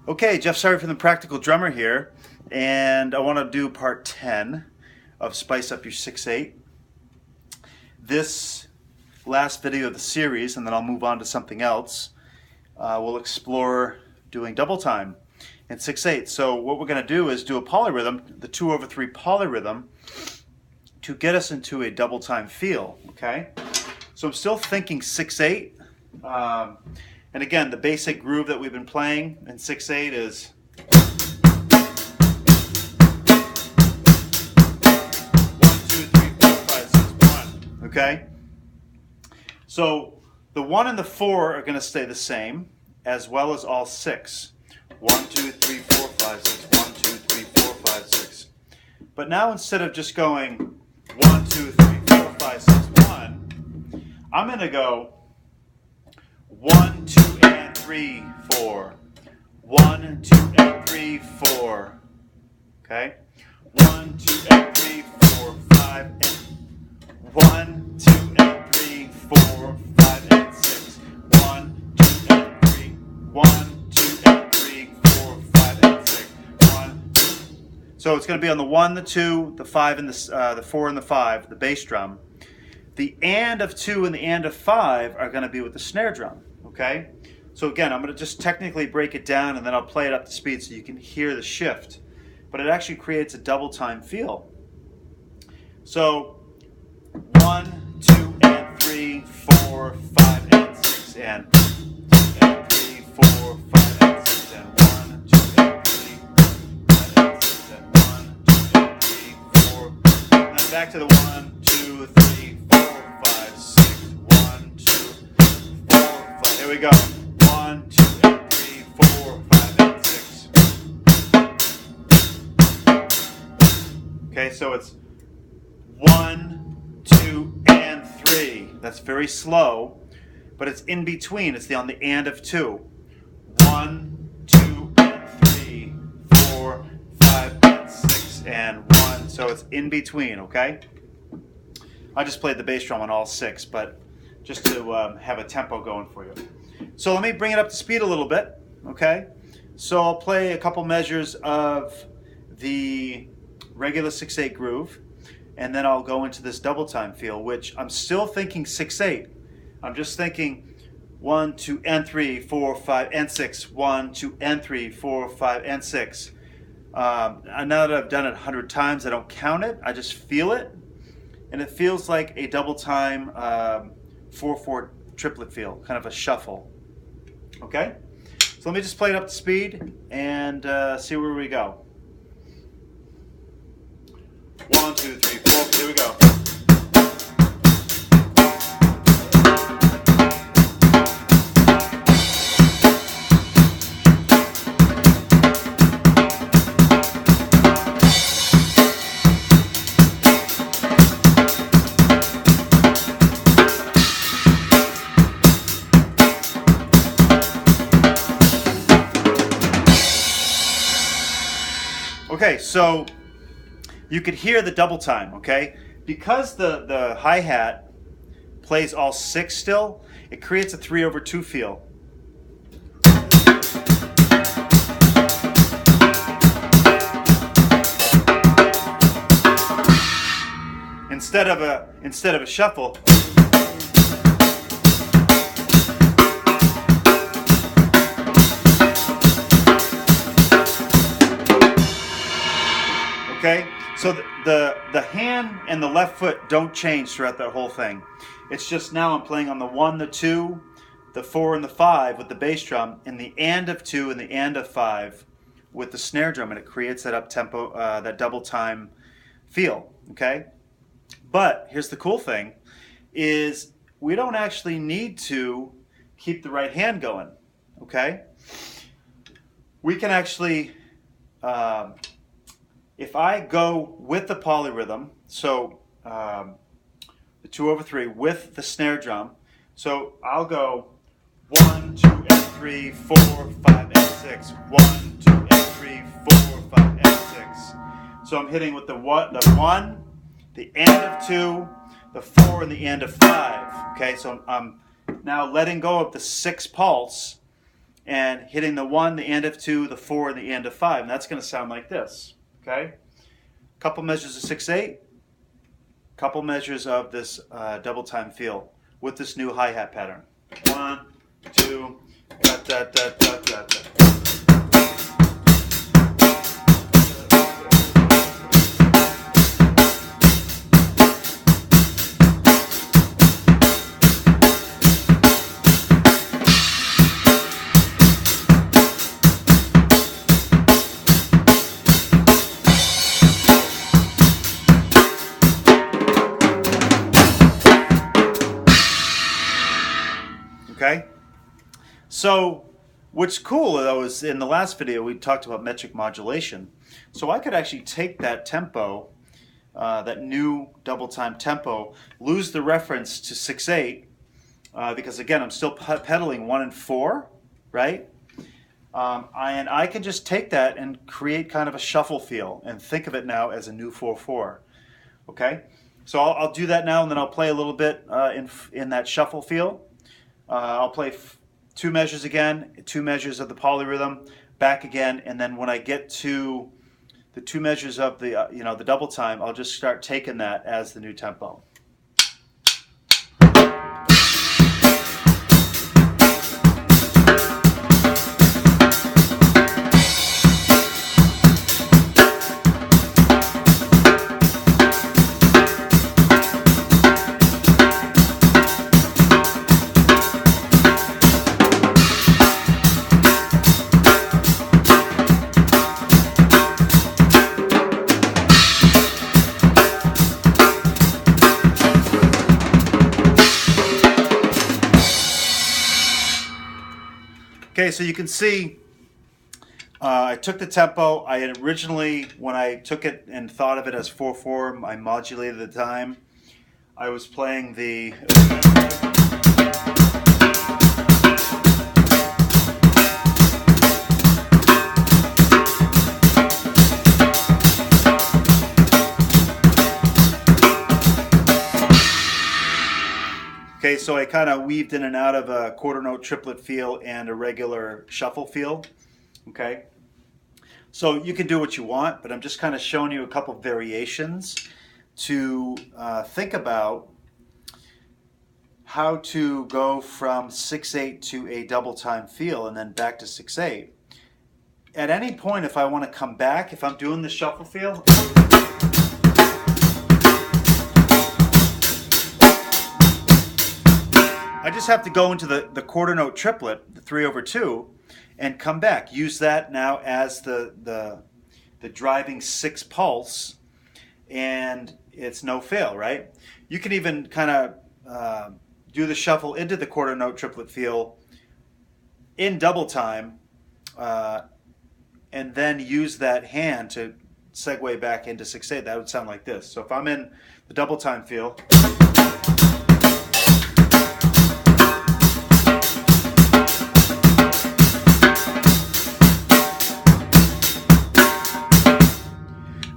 Okay, Jeff Sorry from the Practical Drummer here, and I want to do part 10 of Spice Up Your 6/8. This last video of the series, and then I'll move on to something else, we'll explore doing double time in 6/8. So what we're going to do is do a polyrhythm, the 2/3 polyrhythm, to get us into a double time feel, okay? So I'm still thinking 6/8. And again, the basic groove that we've been playing in 6/8 is 1, 2, 3, 4, 5, 6, 1. Okay? So the 1 and the 4 are going to stay the same, as well as all 6. 1, 2, 3, 4, 5, 6. 1, 2, 3, 4, 5, 6. But now instead of just going 1, 2, 3, 4, 5, 6, 1, I'm going to go 1, 2, and 3, 4. 1, 2, and 3, 4. Okay? 1, 2, and 3, 4, 5, and 1, 2, and 3, 4, 5, and 6. 1, 2, and 3. 1, 2, and 3, 4, 5, and 6. 1, 2. So it's going to be on the 1, the 2, the 5, and the 4 and the 5, the bass drum. The and of 2 and the and of 5 are going to be with the snare drum. Okay? So again, I'm going to just technically break it down and then I'll play it up to speed so you can hear the shift. But it actually creates a double time feel. So 1, 2, and 3, 4, 5, and 6, and 2, and 3, 4, 5, and 6, and 1, 2, and 3, 5, and 6, and 1, 2, and 3, 4. And then back to the 1, 2, 3, 4, 5, 6. 1, 2, 4, 5. Here we go. 1, 2, and 3, 4, 5, and 6. Okay, so it's 1, 2, and 3. That's very slow, but it's in between. It's on the and of 2. 1, 2, and 3, 4, 5, and 6, and 1. So it's in between, okay? I just played the bass drum on all 6, but just to have a tempo going for you. So let me bring it up to speed a little bit, okay? So I'll play a couple measures of the regular 6/8 groove, and then I'll go into this double time feel, which I'm still thinking 6/8. I'm just thinking 1, 2, and 3, 4, 5, and 6. 1, 2, and 3, 4, 5, and 6. Now that I've done it 100 times, I don't count it. I just feel it, and it feels like a double time 4/4 triplet feel, kind of a shuffle. Okay? So let me just play it up to speed and see where we go. 1, 2, 3, 4. Here we go. Okay, so you could hear the double time, okay? Because the hi-hat plays all 6 still, it creates a 3/2 feel. Instead of a shuffle. Okay, so the hand and the left foot don't change throughout that whole thing. It's just now I'm playing on the 1, the 2, the 4, and the 5 with the bass drum, and the and of 2 and the and of 5 with the snare drum, and it creates that up tempo, that double time feel. Okay, but here's the cool thing: is we don't actually need to keep the right hand going. Okay, we can actually. If I go with the polyrhythm, so the 2/3 with the snare drum, so I'll go 1, 2, and 3, 4, 5, and 6. 1, 2, and 3, 4, 5, and 6. So I'm hitting with the 1, the and of 2, the 4, and the and of 5. Okay, so I'm now letting go of the 6 pulse and hitting the 1, the and of 2, the 4, and the and of 5. And that's going to sound like this. Okay? Couple measures of 6/8, couple measures of this double time feel with this new hi-hat pattern. 1, 2, da da da da da da. Okay, so what's cool though is in the last video we talked about metric modulation. So I could actually take that tempo, that new double time tempo, lose the reference to 6/8 because again I'm still pedaling 1 and 4, right? And I can just take that and create kind of a shuffle feel and think of it now as a new 4/4. Okay, so I'll do that now and then I'll play a little bit in that shuffle feel. I'll play 2 measures again, 2 measures of the polyrhythm, back again, and then when I get to the 2 measures of the the double time, I'll just start taking that as the new tempo. Okay, so you can see I took the tempo. I had originally, when I took it and thought of it as 4/4, I modulated the time. I was playing the... Okay, so I kind of weaved in and out of a quarter note triplet feel and a regular shuffle feel. Okay, so you can do what you want, but I'm just kind of showing you a couple variations to think about how to go from 6/8 to a double time feel and then back to 6/8. At any point, if I want to come back, if I'm doing the shuffle feel, I just have to go into the quarter note triplet, the 3/2, and come back. Use that now as the driving 6 pulse, and it's no fail, right? You can even kind of do the shuffle into the quarter note triplet feel in double time, and then use that hand to segue back into 6/8. That would sound like this. So if I'm in the double time feel,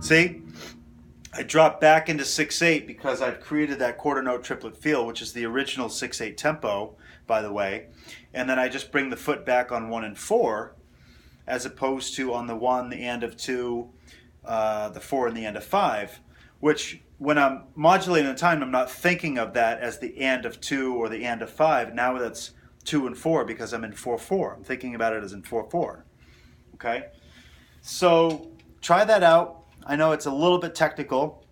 see, I drop back into 6/8 because I've created that quarter note triplet feel, which is the original 6/8 tempo, by the way. And then I just bring the foot back on 1 and 4, as opposed to on the 1, the and of 2, the 4, and the and of 5. Which, when I'm modulating the time, I'm not thinking of that as the and of 2 or the and of 5. Now that's 2 and 4 because I'm in 4/4. I'm thinking about it as in 4/4. Okay? So try that out. I know it's a little bit technical,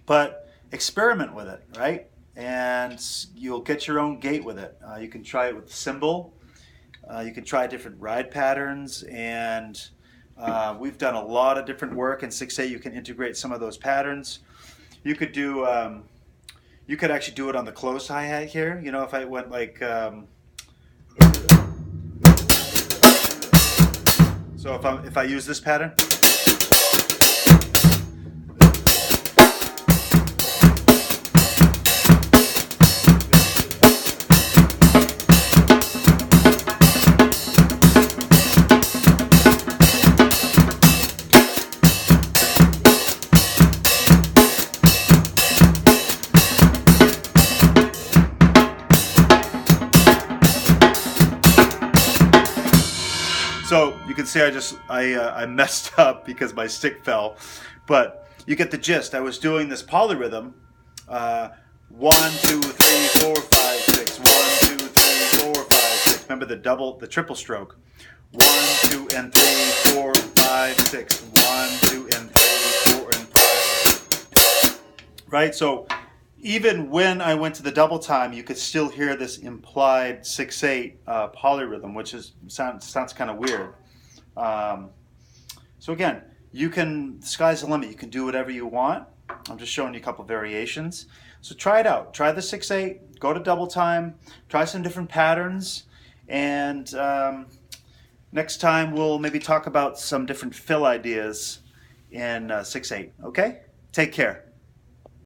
but experiment with it, right? And you'll get your own gait with it. You can try it with the cymbal. You can try different ride patterns, and we've done a lot of different work in 6/8. You can integrate some of those patterns. You could do, you could actually do it on the closed hi-hat here. You know, if I went like, so if I use this pattern. see I messed up because my stick fell, but you get the gist. I was doing this polyrhythm. 1, 2, 3, 4, 5, 6. 1, 2, 3, 4, 5, 6. Remember the triple stroke. 1, 2, and 3, 4, 5, 6. 1, 2, and 3, 4, and 5. Right? So even when I went to the double time, you could still hear this implied 6/8 polyrhythm, which sounds kind of weird. So again, the sky's the limit. You can do whatever you want. I'm just showing you a couple variations. So try it out. Try the 6/8. Go to double time. Try some different patterns. And next time we'll maybe talk about some different fill ideas in 6/8. Okay? Take care.